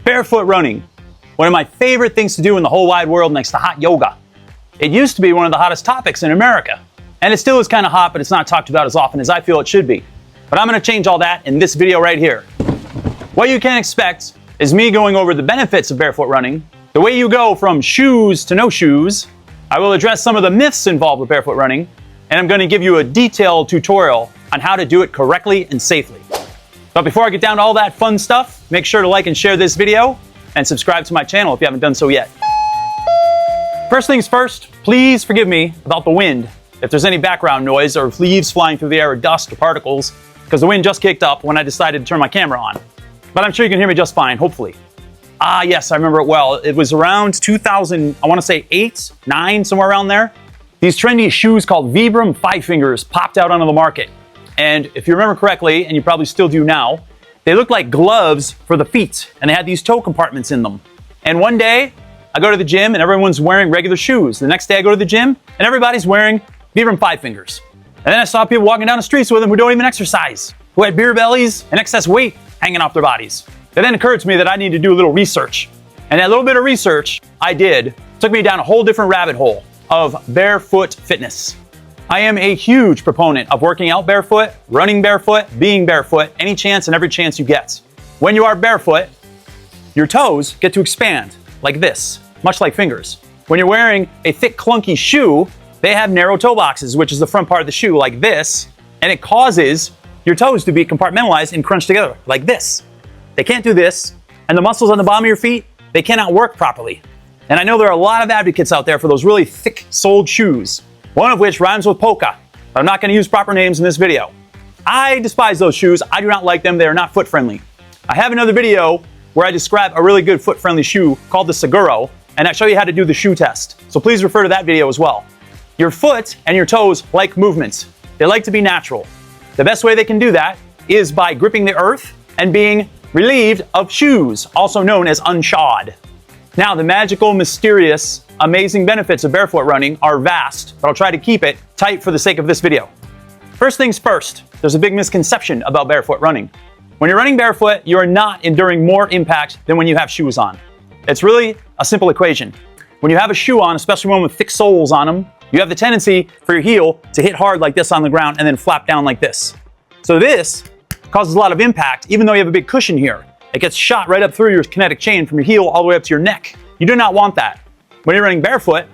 Barefoot running, one of my favorite things to do in the whole wide world next to hot yoga. It used to be one of the hottest topics in America, and it still is kind of hot, but it's not talked about as often as I feel it should be. But I'm going to change all that in this video right here. What you can expect is me going over the benefits of barefoot running, the way you go from shoes to no shoes. I will address some of the myths involved with barefoot running, and I'm going to give you a detailed tutorial on how to do it correctly and safely. But before I get down to all that fun stuff, make sure to like and share this video and subscribe to my channel if you haven't done so yet. First things first, please forgive me about the wind. If there's any background noise or leaves flying through the air or dust or particles, because the wind just kicked up when I decided to turn my camera on. But I'm sure you can hear me just fine, hopefully. Ah, yes, I remember it well. It was around 2000, I want to say 8, 9, somewhere around there. These trendy shoes called Vibram 5 Fingers popped out onto the market. And if you remember correctly, and you probably still do now, they looked like gloves for the feet, and they had these toe compartments in them. And one day, I go to the gym and everyone's wearing regular shoes. The next day I go to the gym and everybody's wearing Vibram 5 Fingers. And then I saw people walking down the streets with them who don't even exercise, who had beer bellies and excess weight hanging off their bodies. It then occurred to me that I need to do a little research. And that little bit of research I did took me down a whole different rabbit hole of barefoot fitness. I am a huge proponent of working out barefoot, running barefoot, being barefoot, any chance and every chance you get. When you are barefoot, your toes get to expand like this, much like fingers. When you're wearing a thick, clunky shoe, they have narrow toe boxes, which is the front part of the shoe like this, and it causes your toes to be compartmentalized and crunched together like this. They can't do this, and the muscles on the bottom of your feet, they cannot work properly. And I know there are a lot of advocates out there for those really thick-soled shoes, one of which rhymes with polka, but I'm not going to use proper names in this video. I despise those shoes. I do not like them. They are not foot-friendly. I have another video where I describe a really good foot-friendly shoe called the Seguro, and I show you how to do the shoe test. So please refer to that video as well. Your foot and your toes like movement. They like to be natural. The best way they can do that is by gripping the earth and being relieved of shoes, also known as unshod. Now, the magical, mysterious, amazing benefits of barefoot running are vast, but I'll try to keep it tight for the sake of this video. First things first, there's a big misconception about barefoot running. When you're running barefoot, you are not enduring more impact than when you have shoes on. It's really a simple equation. When you have a shoe on, especially one with thick soles on them, you have the tendency for your heel to hit hard like this on the ground and then flap down like this. So this causes a lot of impact, even though you have a big cushion here. It gets shot right up through your kinetic chain from your heel all the way up to your neck. You do not want that. When you're running barefoot,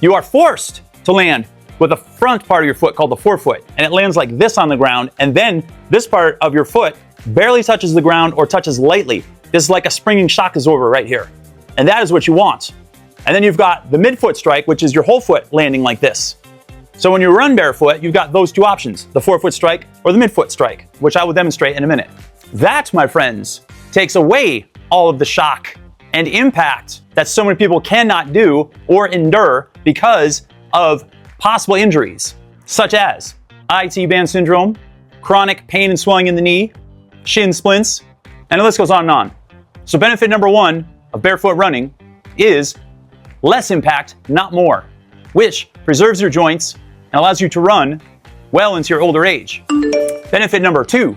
you are forced to land with the front part of your foot called the forefoot, and it lands like this on the ground, and then this part of your foot barely touches the ground or touches lightly. This is like a springing shock absorber right here. And that is what you want. And then you've got the midfoot strike, which is your whole foot landing like this. So when you run barefoot, you've got those two options, the forefoot strike or the midfoot strike, which I will demonstrate in a minute. That, my friends, takes away all of the shock and impact that so many people cannot do or endure because of possible injuries, such as IT band syndrome, chronic pain and swelling in the knee, shin splints, and the list goes on and on. So benefit number one of barefoot running is less impact, not more, which preserves your joints and allows you to run well into your older age. Benefit number two,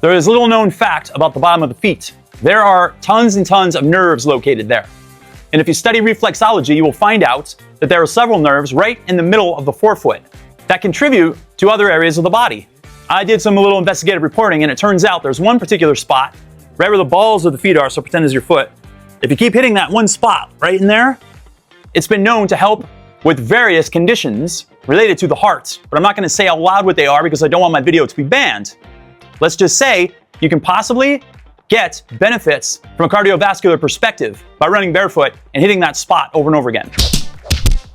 there is a little known fact about the bottom of the feet. There are tons and tons of nerves located there. And if you study reflexology, you will find out that there are several nerves right in the middle of the forefoot that contribute to other areas of the body. I did some little investigative reporting, and it turns out there's one particular spot right where the balls of the feet are, so pretend is your foot. If you keep hitting that one spot right in there, it's been known to help with various conditions related to the heart. But I'm not going to say out loud what they are because I don't want my video to be banned. Let's just say you can possibly get benefits from a cardiovascular perspective by running barefoot and hitting that spot over and over again.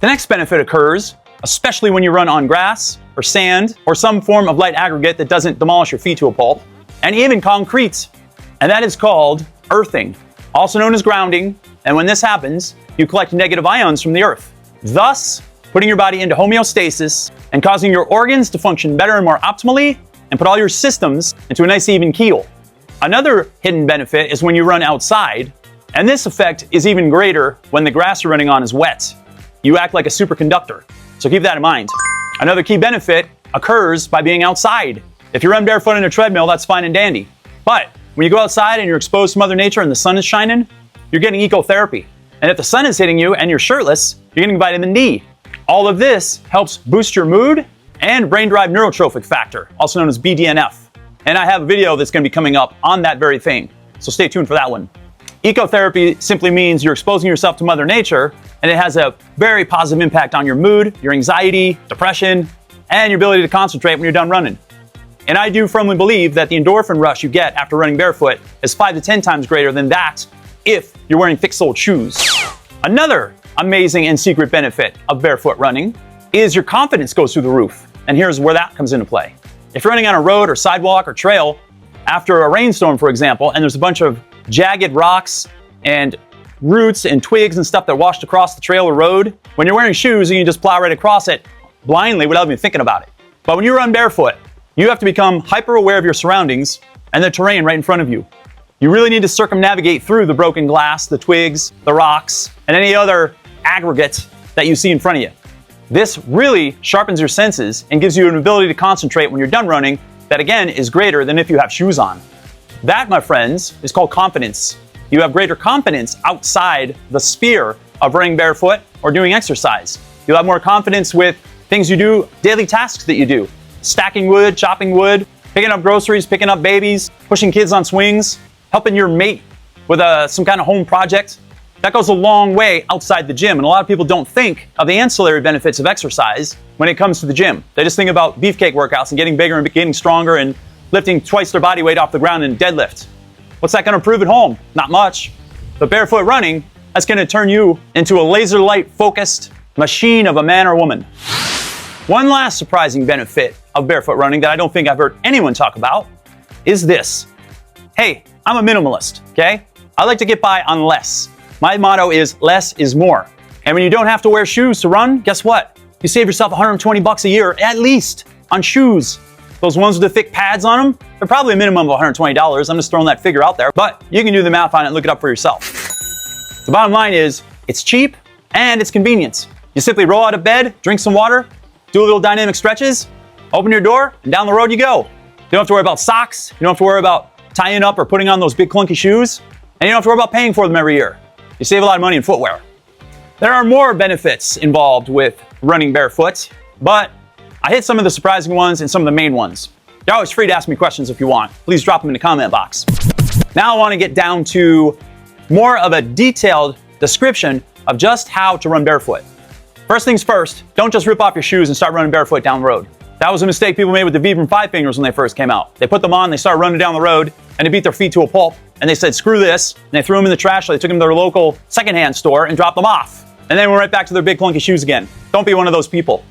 The next benefit occurs, especially when you run on grass or sand or some form of light aggregate that doesn't demolish your feet to a pulp, and even concrete. And that is called earthing, also known as grounding. And when this happens, you collect negative ions from the earth, thus putting your body into homeostasis and causing your organs to function better and more optimally and put all your systems into a nice even keel. Another hidden benefit is when you run outside, and this effect is even greater when the grass you're running on is wet. You act like a superconductor, so keep that in mind. Another key benefit occurs by being outside. If you run barefoot on a treadmill, that's fine and dandy. But when you go outside and you're exposed to Mother Nature and the sun is shining, you're getting ecotherapy. And if the sun is hitting you and you're shirtless, you're getting vitamin D. All of this helps boost your mood and brain-derived neurotrophic factor, also known as BDNF. And I have a video that's going to be coming up on that very thing, so stay tuned for that one. Ecotherapy simply means you're exposing yourself to Mother Nature, and it has a very positive impact on your mood, your anxiety, depression, and your ability to concentrate when you're done running. And I do firmly believe that the endorphin rush you get after running barefoot is 5 to 10 times greater than that if you're wearing thick-soled shoes. Another amazing and secret benefit of barefoot running is your confidence goes through the roof. And here's where that comes into play. If you're running on a road or sidewalk or trail after a rainstorm, for example, and there's a bunch of jagged rocks and roots and twigs and stuff that washed across the trail or road, when you're wearing shoes, you can just plow right across it blindly without even thinking about it. But when you run barefoot, you have to become hyper aware of your surroundings and the terrain right in front of you. You really need to circumnavigate through the broken glass, the twigs, the rocks, and any other aggregates that you see in front of you. This really sharpens your senses and gives you an ability to concentrate when you're done running that, again, is greater than if you have shoes on. That, my friends, is called confidence. You have greater confidence outside the sphere of running barefoot or doing exercise. You'll have more confidence with things you do, daily tasks that you do. Stacking wood, chopping wood, picking up groceries, picking up babies, pushing kids on swings, helping your mate with some kind of home project. That goes a long way outside the gym, and a lot of people don't think of the ancillary benefits of exercise when it comes to the gym. They just think about beefcake workouts and getting bigger and getting stronger and lifting twice their body weight off the ground in deadlift. What's that going to prove at home? Not much. But barefoot running, that's going to turn you into a laser light focused machine of a man or woman. One last surprising benefit of barefoot running that I don't think I've heard anyone talk about is this. Hey, I'm a minimalist, okay? I like to get by on less. My motto is less is more. And when you don't have to wear shoes to run, guess what? You save yourself $120 a year, at least, on shoes. Those ones with the thick pads on them, they're probably a minimum of $120. I'm just throwing that figure out there, but you can do the math on it and look it up for yourself. The bottom line is, it's cheap and it's convenient. You simply roll out of bed, drink some water, do a little dynamic stretches, open your door, and down the road you go. You don't have to worry about socks. You don't have to worry about tying up or putting on those big clunky shoes. And you don't have to worry about paying for them every year. You save a lot of money in footwear. There are more benefits involved with running barefoot, but I hit some of the surprising ones and some of the main ones. You're always free to ask me questions if you want. Please drop them in the comment box. Now I want to get down to more of a detailed description of just how to run barefoot. First things first, don't just rip off your shoes and start running barefoot down the road. That was a mistake people made with the Vibram 5 fingers when they first came out. They put them on, they started running down the road, and they beat their feet to a pulp. And they said, screw this. And they threw them in the trash, or they took them to their local secondhand store and dropped them off. And then went right back to their big clunky shoes again. Don't be one of those people.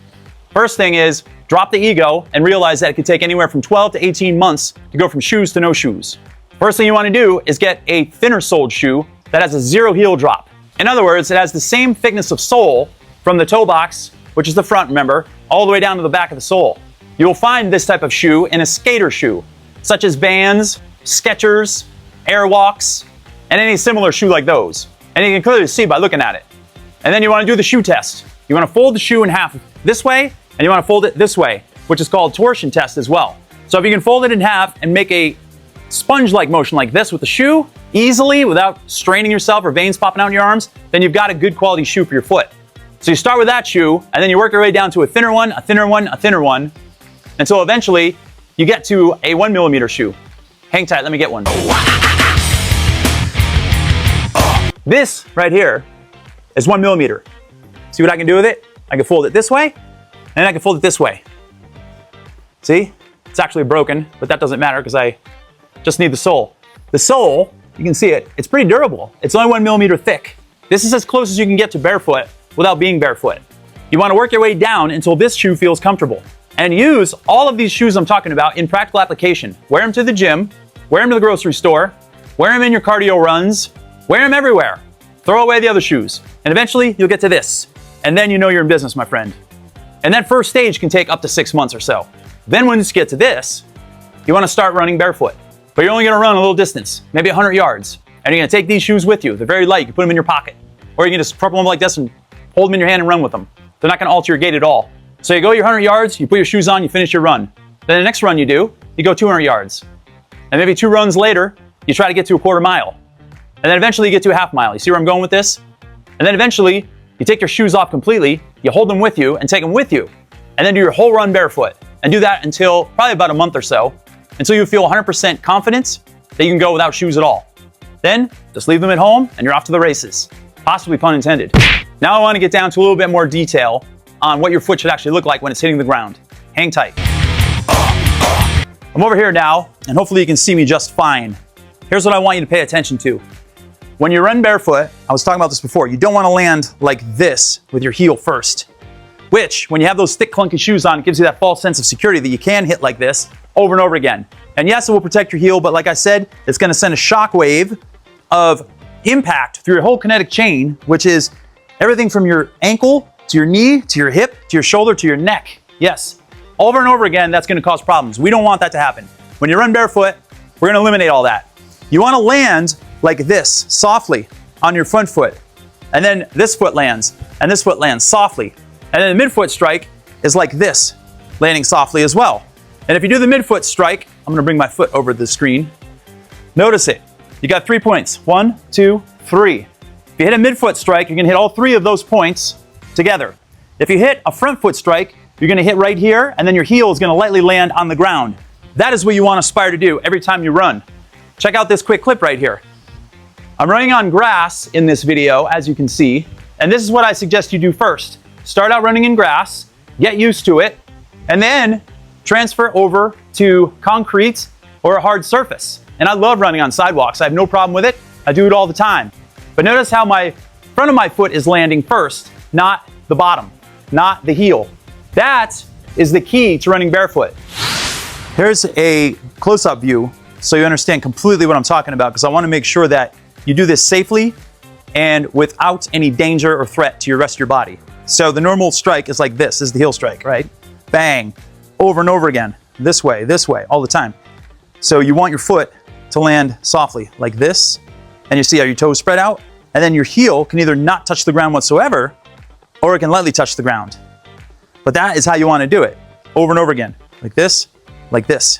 First thing is, drop the ego and realize that it could take anywhere from 12 to 18 months to go from shoes to no shoes. First thing you want to do is get a thinner soled shoe that has a 0 heel drop. In other words, it has the same thickness of sole from the toe box, which is the front, remember, all the way down to the back of the sole. You will find this type of shoe in a skater shoe, such as Vans, Skechers, Airwalks, and any similar shoe like those. And you can clearly see by looking at it. And then you want to do the shoe test. You want to fold the shoe in half this way, and you want to fold it this way, which is called torsion test as well. So if you can fold it in half and make a sponge-like motion like this with the shoe, easily, without straining yourself or veins popping out in your arms, then you've got a good quality shoe for your foot. So you start with that shoe, and then you work your way down to a thinner one, a thinner one, a thinner one, until eventually you get to a 1 millimeter shoe. Hang tight, let me get one. This right here is 1 millimeter. See what I can do with it? I can fold it this way, and I can fold it this way. See? It's actually broken, but that doesn't matter because I just need the sole. The sole, you can see it, it's pretty durable. It's only 1 millimeter thick. This is as close as you can get to barefoot without being barefoot. You want to work your way down until this shoe feels comfortable. And use all of these shoes I'm talking about in practical application. Wear them to the gym, wear them to the grocery store, wear them in your cardio runs, wear them everywhere. Throw away the other shoes. And eventually you'll get to this. And then you know you're in business, my friend. And that first stage can take up to 6 months or so. Then once you get to this, you want to start running barefoot. But you're only going to run a little distance, maybe 100 yards. And you're going to take these shoes with you. They're very light. You can put them in your pocket. Or you can just prop them like this and hold them in your hand and run with them. They're not going to alter your gait at all. So you go your 100 yards, you put your shoes on, you finish your run. Then the next run you do, you go 200 yards. And maybe 2 runs later, you try to get to a quarter mile. And then eventually you get to a half mile. You see where I'm going with this? And then eventually you take your shoes off completely, you hold them with you and take them with you. And then do your whole run barefoot. And do that until probably about a month or so, until you feel 100% confident that you can go without shoes at all. Then just leave them at home and you're off to the races. Possibly pun intended. Now I want to get down to a little bit more detail on what your foot should actually look like when it's hitting the ground. Hang tight. I'm over here now, and hopefully you can see me just fine. Here's what I want you to pay attention to. When you run barefoot, I was talking about this before, you don't want to land like this with your heel first, which, when you have those thick, clunky shoes on, it gives you that false sense of security that you can hit like this over and over again. And yes, it will protect your heel, but like I said, it's going to send a shock wave of impact through your whole kinetic chain, which is everything from your ankle to your knee, to your hip, to your shoulder, to your neck. Yes, over and over again, that's going to cause problems. We don't want that to happen. When you run barefoot, we're going to eliminate all that. You want to land like this, softly, on your front foot. And then this foot lands, and this foot lands softly. And then the midfoot strike is like this, landing softly as well. And if you do the midfoot strike, I'm going to bring my foot over the screen. Notice it. You got 3 points. 1, 2, 3. If you hit a midfoot strike, you're going to hit all 3 of those points together. If you hit a front foot strike, you're going to hit right here, and then your heel is going to lightly land on the ground. That is what you want to aspire to do every time you run. Check out this quick clip right here. I'm running on grass in this video, as you can see, and this is what I suggest you do first. Start out running in grass, get used to it, and then transfer over to concrete or a hard surface. And I love running on sidewalks. I have no problem with it. I do it all the time. But notice how my front of my foot is landing first, not the bottom, not the heel. That is the key to running barefoot. Here's a close-up view so you understand completely what I'm talking about, because I want to make sure that you do this safely and without any danger or threat to your rest of your body. So the normal strike is like this is the heel strike, right? Bang, over and over again, this way, all the time. So you want your foot to land softly like this, and you see how your toes spread out, and then your heel can either not touch the ground whatsoever, or it can lightly touch the ground. But that is how you want to do it, over and over again, like this, like this.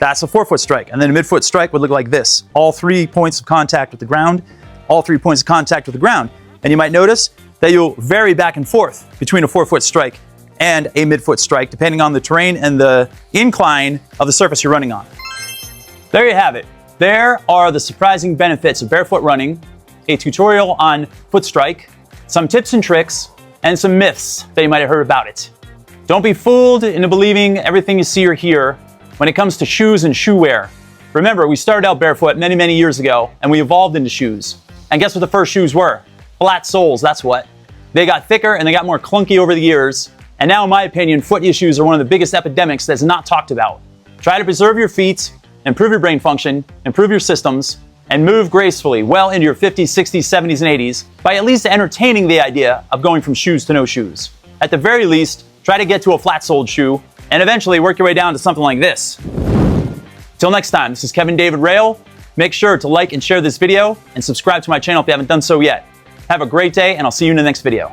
That's a forefoot strike, and then a midfoot strike would look like this. All 3 points of contact with the ground, all 3 points of contact with the ground. And you might notice that you'll vary back and forth between a forefoot strike and a midfoot strike, depending on the terrain and the incline of the surface you're running on. There you have it. There are the surprising benefits of barefoot running, a tutorial on foot strike, some tips and tricks, and some myths that you might have heard about it. Don't be fooled into believing everything you see or hear when it comes to shoes and shoe wear. Remember, we started out barefoot many, many years ago, and we evolved into shoes. And guess what the first shoes were? Flat soles, that's what. They got thicker and they got more clunky over the years. And now, in my opinion, foot issues are one of the biggest epidemics that's not talked about. Try to preserve your feet, improve your brain function, improve your systems, and move gracefully well into your 50s, 60s, 70s, and 80s by at least entertaining the idea of going from shoes to no shoes. At the very least, try to get to a flat-soled shoe and eventually work your way down to something like this. Till next time, this is Kevin David Rail. Make sure to like and share this video and subscribe to my channel if you haven't done so yet. Have a great day, and I'll see you in the next video.